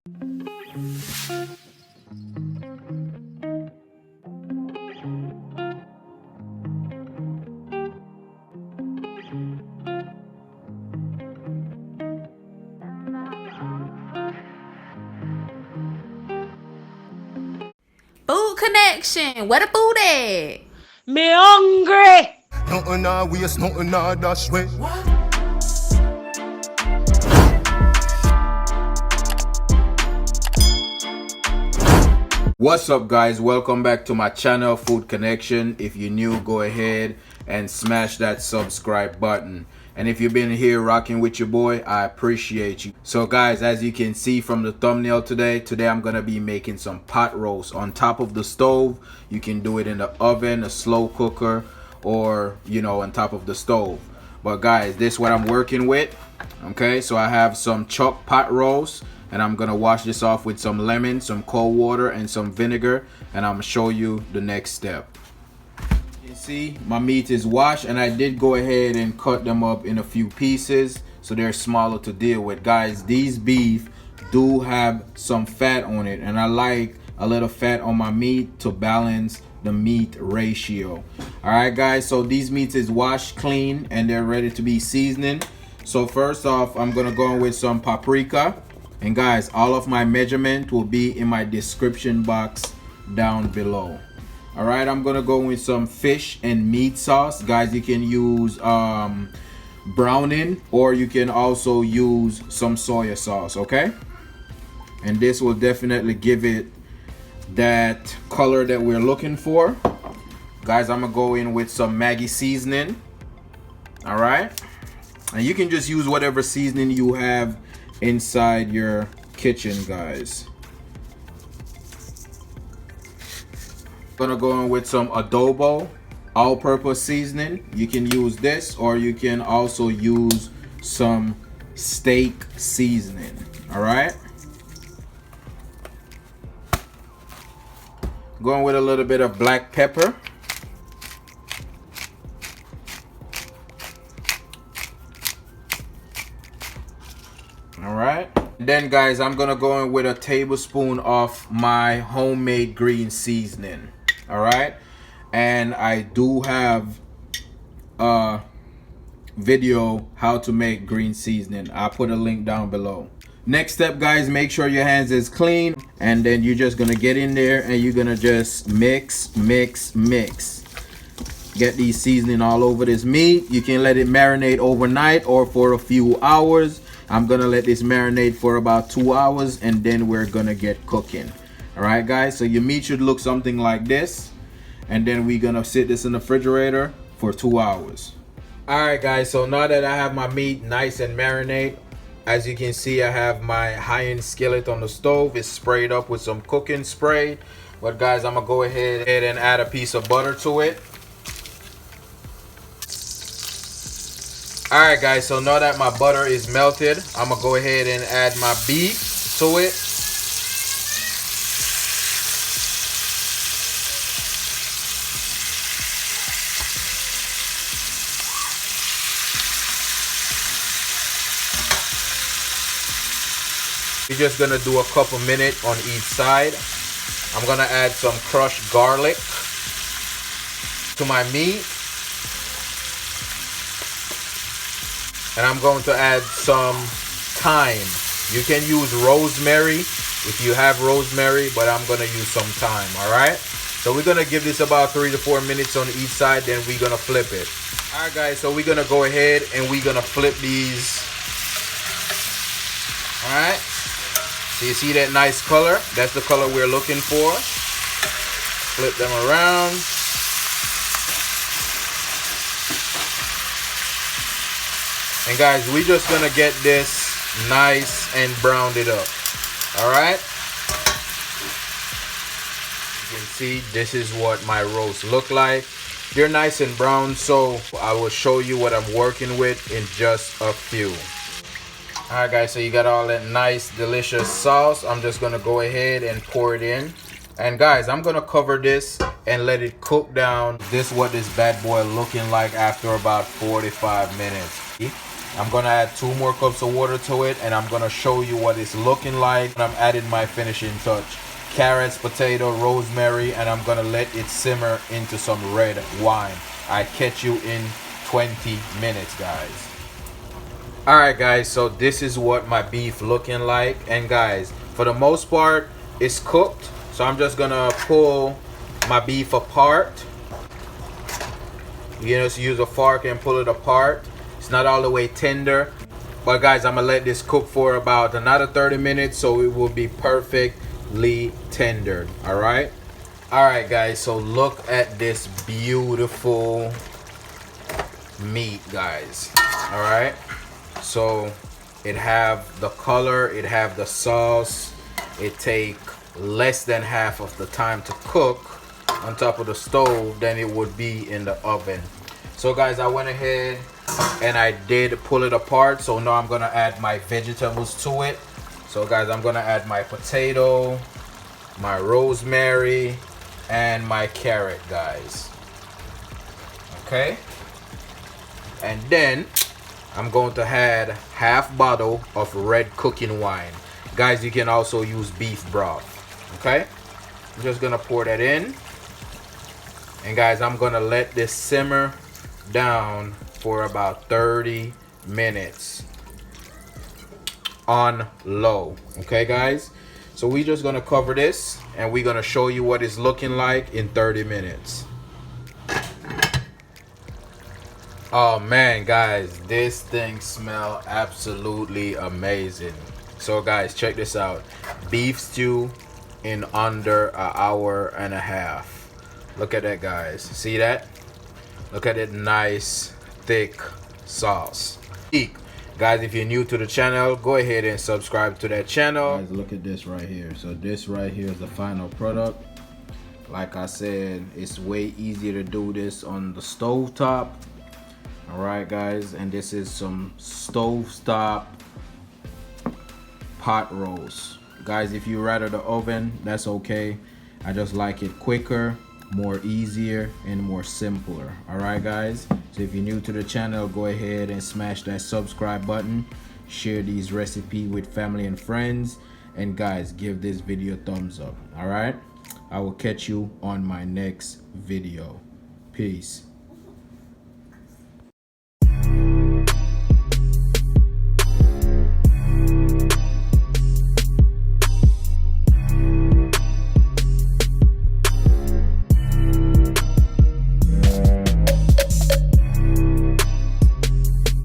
Food connection. Where the food at? Me hungry. Nothing I waste, nothing I dash way. What's up, guys? Welcome back to my channel, Food Connection. If you're new, go ahead and smash that subscribe button. And if you've been here rocking with your boy, I appreciate you. So guys, as you can see from the thumbnail today I'm gonna be making some pot roast on top of the stove. You can do it in the oven, a slow cooker, or on top of the stove. But guys, this is what I'm working with. Okay, so I have some chuck pot roast, and I'm gonna wash this off with some lemon, some cold water, and some vinegar, and I'm gonna show you the next step. You see, my meat is washed, and I did go ahead and cut them up in a few pieces so they're smaller to deal with. Guys, these beef do have some fat on it, and I like a little fat on my meat to balance the meat ratio. All right, guys, so these meats is washed clean and they're ready to be seasoning. So first off, I'm gonna go in with some paprika, and guys, all of my measurement will be in my description box down below. All right, I'm gonna go with some fish and meat sauce. Guys, you can use browning, or you can also use some soya sauce. Okay, and this will definitely give it that color that we're looking for. Guys, I'm gonna go in with some Maggi seasoning. All right, and you can just use whatever seasoning you have inside your kitchen, guys. Gonna go in with some adobo, all-purpose seasoning. You can use this, or you can also use some steak seasoning. All right, going with a little bit of black pepper. All right, then guys, I'm gonna go in with a tablespoon of my homemade green seasoning. All right, and I do have a video how to make green seasoning. I'll put a link down below. Next step, guys, make sure your hands is clean, and then you're just gonna get in there and you're gonna just mix. Get these seasoning all over this meat. You can let it marinate overnight or for a few hours. I'm gonna let this marinate for about 2 hours, and then we're gonna get cooking. All right, guys, so your meat should look something like this, and then we're gonna sit this in the refrigerator for 2 hours. All right, guys, so now that I have my meat nice and marinate, as you can see, I have my high-end skillet on the stove. It's sprayed up with some cooking spray. But guys, I'm gonna go ahead and add a piece of butter to it. All right, guys, so now that my butter is melted, I'm gonna go ahead and add my beef to it. We're just gonna do a couple minutes on each side. I'm gonna add some crushed garlic to my meat. And I'm going to add some thyme. You can use rosemary if you have rosemary, but I'm gonna use some thyme. All right, so we're gonna give this about 3 to 4 minutes on each side, then we're gonna flip it. All right, guys, so we're gonna go ahead and we're gonna flip these. All right, so you see that nice color? That's the color we're looking for. Flip them around. And guys, we're just gonna get this nice and browned it up. All right, you can see this is what my roast look like. They're nice and brown, so I will show you what I'm working with in just a few. All right, guys, so you got all that nice delicious sauce. I'm just gonna go ahead and pour it in. And guys, I'm gonna cover this and let it cook down. This is what this bad boy looking like after about 45 minutes. I'm gonna add 2 more cups of water to it, and I'm gonna show you what it's looking like. I'm adding my finishing touch: carrots, potato, rosemary, and I'm gonna let it simmer into some red wine. I catch you in 20 minutes, guys. Alright guys, so this is what my beef looking like, and guys, for the most part it's cooked. So I'm just gonna pull my beef apart. You just use a fork and pull it apart. It's not all the way tender, but guys, I'm gonna let this cook for about another 30 minutes so it will be perfectly tender. Alright guys, so look at this beautiful meat, guys. Alright, so it have the color, it have the sauce. It take less than half of the time to cook on top of the stove than it would be in the oven. So guys, I went ahead and I did pull it apart. So now I'm gonna add my vegetables to it. So guys, I'm gonna add my potato, my rosemary, and my carrot, guys. Okay, and then I'm going to add half bottle of red cooking wine. Guys, you can also use beef broth. Okay, I'm just gonna pour that in, and guys, I'm gonna let this simmer down for about 30 minutes on low. Okay guys, so we just gonna cover this and we're gonna show you what it's looking like in 30 minutes. Oh man, guys, this thing smells absolutely amazing. So guys, check this out: beef stew in under an hour and a half. Look at that, guys. See that? Look at that nice thick sauce. Guys, if you're new to the channel, go ahead and subscribe to that channel. Guys, look at this right here. So this right here is the final product. Like I said, it's way easier to do this on the stove top. Alright guys, and this is some stovetop pot roast. Guys, if you rather the oven, that's okay. I just like it quicker, more easier, and more simpler. Alright guys, so if you're new to the channel, go ahead and smash that subscribe button, share these recipes with family and friends, and guys, give this video a thumbs up. Alright, I will catch you on my next video. Peace.